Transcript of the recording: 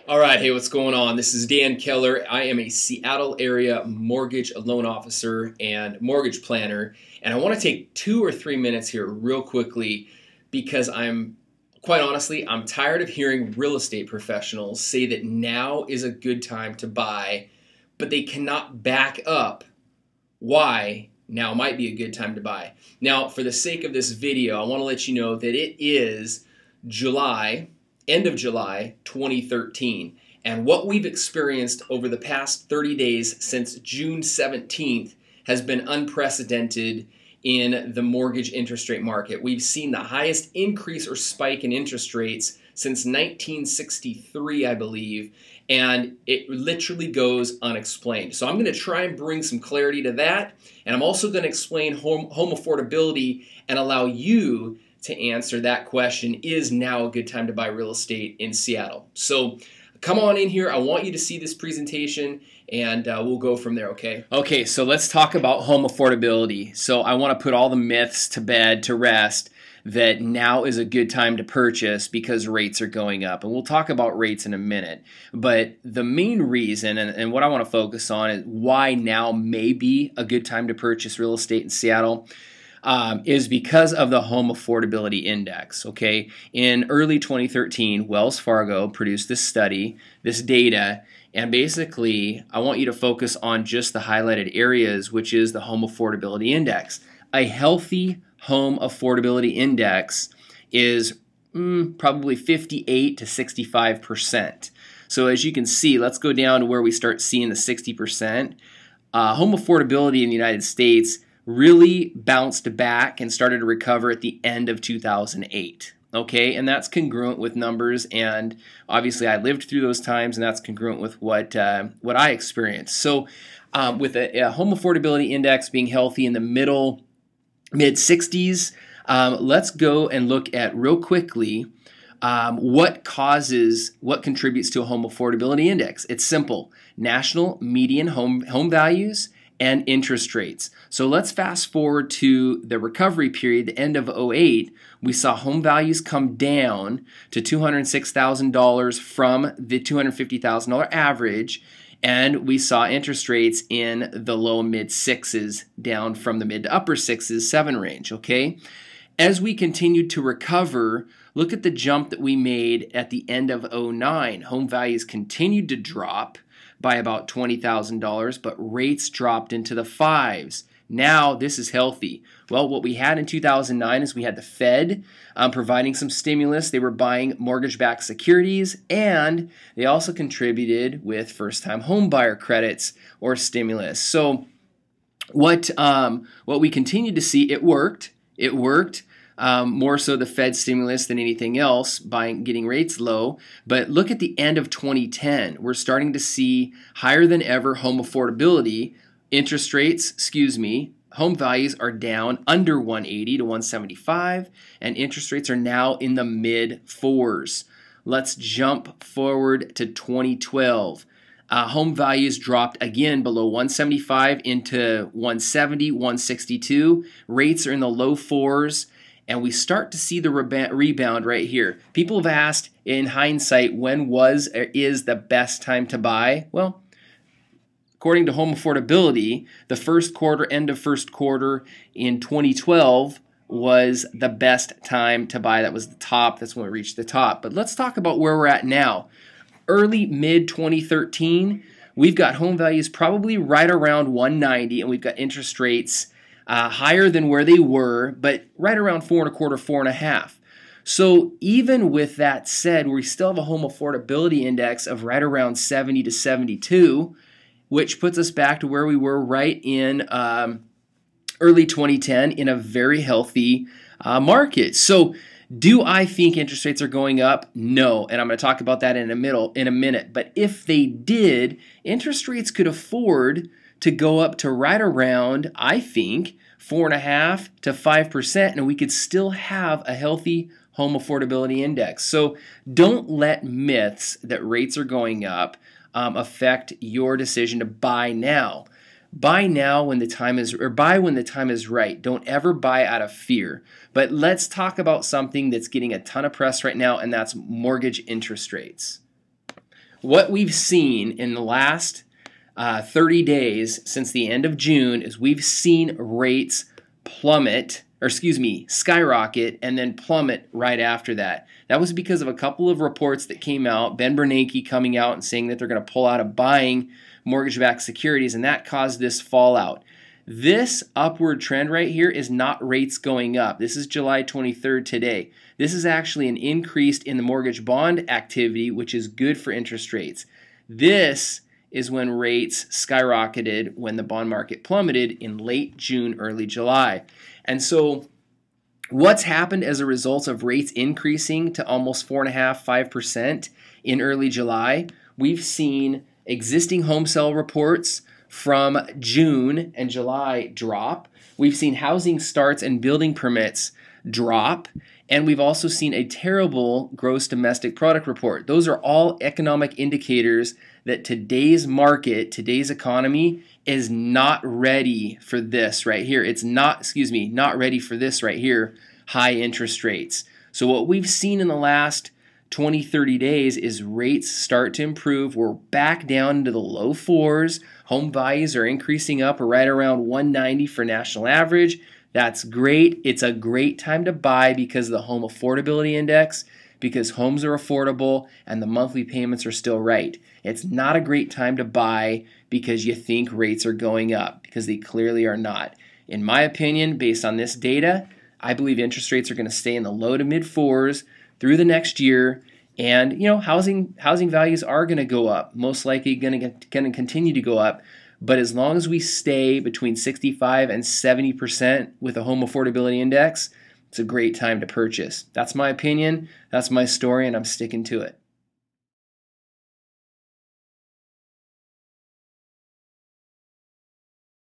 All right, hey, what's going on? This is Dan Keller. I am a Seattle area mortgage loan officer and mortgage planner, and I want to take 2 or 3 minutes here real quickly because quite honestly, I'm tired of hearing real estate professionals say that now is a good time to buy, but they cannot back up why now might be a good time to buy. Now, for the sake of this video, I want to let you know that it is end of July 2013. And what we've experienced over the past 30 days since June 17th has been unprecedented in the mortgage interest rate market. We've seen the highest increase or spike in interest rates since 1963, I believe, and it literally goes unexplained. So I'm going to try and bring some clarity to that, and I'm also going to explain home affordability and allow you to answer that question, is now a good time to buy real estate in Seattle? So come on in here. I want you to see this presentation, and we'll go from there, okay? Okay, so let's talk about home affordability. So I want to put all the myths to bed, to rest, that now is a good time to purchase because rates are going up. And we'll talk about rates in a minute. But the main reason, and what I want to focus on, is why now may be a good time to purchase real estate in Seattle. Is because of the Home Affordability Index. Okay, in early 2013, Wells Fargo produced this study, this data, and basically, I want you to focus on just the highlighted areas, which is the Home Affordability Index. A healthy Home Affordability Index is probably 58 to 65%. So as you can see, let's go down to where we start seeing the 60%. Home affordability in the United States really bounced back and started to recover at the end of 2008. Okay, and that's congruent with numbers, and obviously I lived through those times, and that's congruent with what I experienced. So with a home affordability index being healthy in the mid-60s, let's go and look at real quickly what contributes to a home affordability index. It's simple: national median home values and interest rates. So let's fast forward to the recovery period, the end of '08. We saw home values come down to $206,000 from the $250,000 average, and we saw interest rates in the low mid sixes down from the mid to upper sixes, 7 range, okay? As we continued to recover, look at the jump that we made at the end of '09. Home values continued to drop by about $20,000, but rates dropped into the 5s. Now this is healthy. Well, what we had in 2009 is we had the Fed providing some stimulus. They were buying mortgage-backed securities, and they also contributed with first-time home buyer credits or stimulus. So what we continued to see, it worked. It worked. More so the Fed stimulus than anything else by getting rates low. But look at the end of 2010. We're starting to see higher than ever home affordability. Home values are down under 180 to 175, and interest rates are now in the mid 4s. Let's jump forward to 2012. Home values dropped again below 175 into 170, 162. Rates are in the low 4s. And we start to see the rebound right here. People have asked, in hindsight, when is the best time to buy? Well, according to home affordability, the end of first quarter in 2012 was the best time to buy. That was the top. That's when we reached the top. But let's talk about where we're at now. Early mid-2013, we've got home values probably right around 190, and we've got interest rates higher than where they were, but right around 4.25, 4.5. So even with that said, we still have a home affordability index of right around 70 to 72, which puts us back to where we were right in early 2010 in a very healthy market. So do I think interest rates are going up? No, and I'm going to talk about that in a minute. But if they did, interest rates could afford to go up to right around, I think, 4.5 to 5%, and we could still have a healthy home affordability index. So don't let myths that rates are going up affect your decision to buy now. Buy now when the time is, or buy when the time is right. Don't ever buy out of fear. But let's talk about something that's getting a ton of press right now, and that's mortgage interest rates. what we've seen in the last 30 days since the end of June is we've seen rates skyrocket and then plummet right after that. That was because of a couple of reports that came out, Ben Bernanke coming out and saying that they're going to pull out of buying mortgage-backed securities, and that caused this fallout. This upward trend right here is not rates going up. This is July 23rd today. This is actually an increase in the mortgage bond activity, which is good for interest rates. This is when rates skyrocketed when the bond market plummeted in late June, early July. And so what's happened as a result of rates increasing to almost 4.5–5% in early July? We've seen existing home sale reports from June and July drop. We've seen housing starts and building permits drop. And we've also seen a terrible gross domestic product report. Those are all economic indicators that today's market, today's economy is not ready for this right here. It's not ready for this right here, high interest rates. So what we've seen in the last 20, 30 days is rates start to improve. We're back down into the low fours. Home values are increasing up right around 190 for national average. That's great. It's a great time to buy because of the home affordability index, because homes are affordable and the monthly payments are still right. It's not a great time to buy because you think rates are going up, because they clearly are not. In my opinion, based on this data, I believe interest rates are going to stay in the low to mid fours through the next year. And housing values are going to go up, most likely going to continue to go up. But as long as we stay between 65 and 70% with a home affordability index, it's a great time to purchase. That's my opinion. That's my story, and I'm sticking to it.